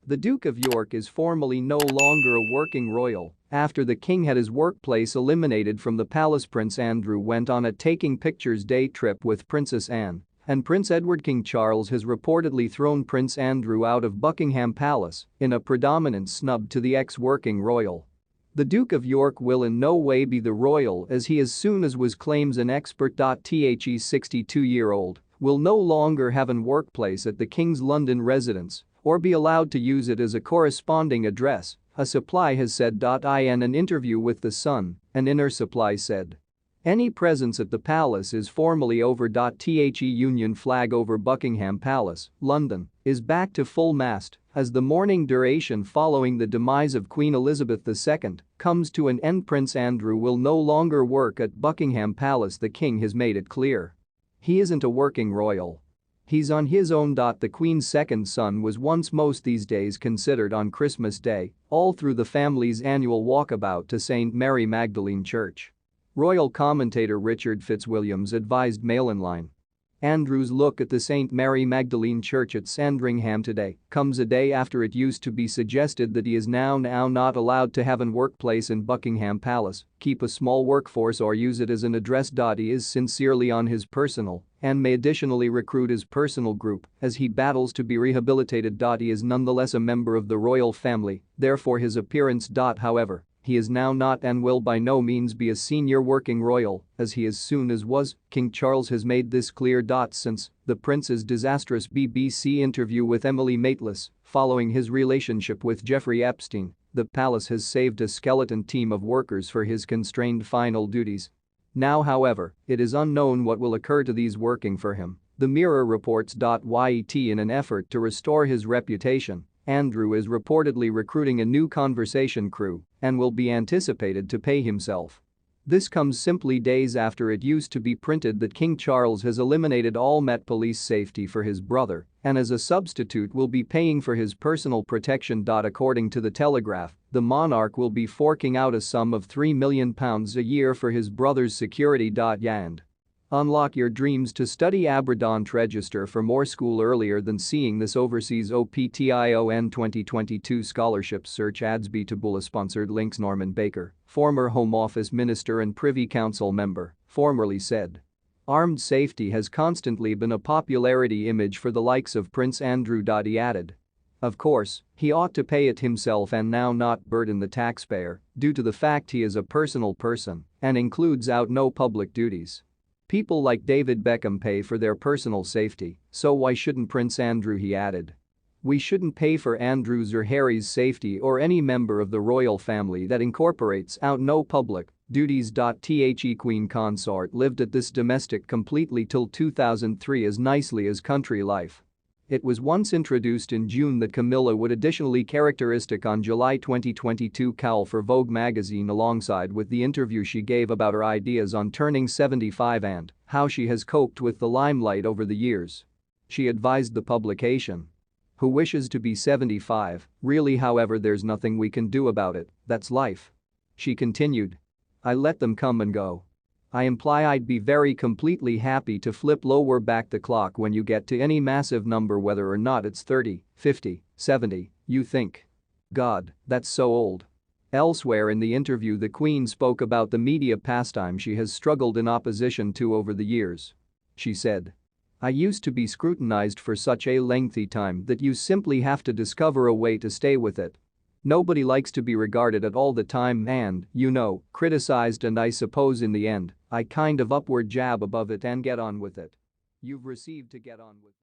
The Duke of York is formally no longer a working royal after the king had his workplace eliminated from the palace. Prince Andrew went on a taking pictures day trip with Princess Anne, and Prince Edward. King Charles has reportedly thrown Prince Andrew out of Buckingham Palace in a predominant snub to the ex-working royal. The Duke of York will in no way be the royal as he, as soon as was claims an expert. The 62-year-old will no longer have an workplace at the King's London residence or be allowed to use it as a corresponding address, a supply has said. In an interview with The Sun, an inner supply said. Any presence at the palace is formally over. The Union flag over Buckingham Palace, London, is back to full mast as the mourning duration following the demise of Queen Elizabeth II comes to an end. Prince Andrew will no longer work at Buckingham Palace. The king has made it clear. He isn't a working royal. He's on his own. The Queen's second son was once most these days considered on Christmas Day, all through the family's annual walkabout to St. Mary Magdalene Church. Royal commentator Richard Fitzwilliams advised Mail Online. Andrew's look at the St. Mary Magdalene Church at Sandringham today comes a day after it used to be suggested that he is now not allowed to have an workplace in Buckingham Palace, keep a small workforce or use it as an address. He is sincerely on his personal and may additionally recruit his personal group as he battles to be rehabilitated. He is nonetheless a member of the royal family, therefore his appearance. However, he is now not and will by no means be a senior working royal as he as soon as was. King Charles has made this clear. Since the prince's disastrous BBC interview with Emily Maitlis following his relationship with Jeffrey Epstein, the palace has saved a skeleton team of workers for his constrained final duties. Now, however, it is unknown what will occur to these working for him, the Mirror reports. Yet in an effort to restore his reputation, Andrew is reportedly recruiting a new conversation crew and will be anticipated to pay himself. This comes simply days after it used to be printed that King Charles has eliminated all Met Police safety for his brother and as a substitute will be paying for his personal protection. According to the Telegraph, the monarch will be forking out a sum of £3 million a year for his brother's security. And unlock your dreams to study abroad. Register for more school earlier than seeing this overseas OPTION 2022 scholarship search ads. Bula sponsored links. Norman Baker, former Home Office Minister and Privy Council member, formerly said. Armed safety has constantly been a popularity image for the likes of Prince Andrew. He added. Of course, he ought to pay it himself and now not burden the taxpayer due to the fact he is a personal person and includes out no public duties. People like David Beckham pay for their personal safety, so why shouldn't Prince Andrew, he added. We shouldn't pay for Andrew's or Harry's safety or any member of the royal family that incorporates out no public duties. The Queen consort lived at this domestic completely till 2003 as nicely as country life. It was once introduced in June that Camilla would additionally characteristic on July 2022 cowl for Vogue magazine alongside with the interview she gave about her ideas on turning 75 and how she has coped with the limelight over the years. She advised the publication. Who wishes to be 75, really, however there's nothing we can do about it, that's life. She continued. I let them come and go. I imply I'd be very completely happy to flip lower back the clock when you get to any massive number whether or not it's 30, 50, 70, you think. God, that's so old. Elsewhere in the interview the Queen spoke about the media pastime she has struggled in opposition to over the years. She said. I used to be scrutinized for such a lengthy time that you simply have to discover a way to stay with it. Nobody likes to be regarded at all the time and, criticized, and I suppose in the end, I kind of upward jab above it and get on with it. You've received to get on with.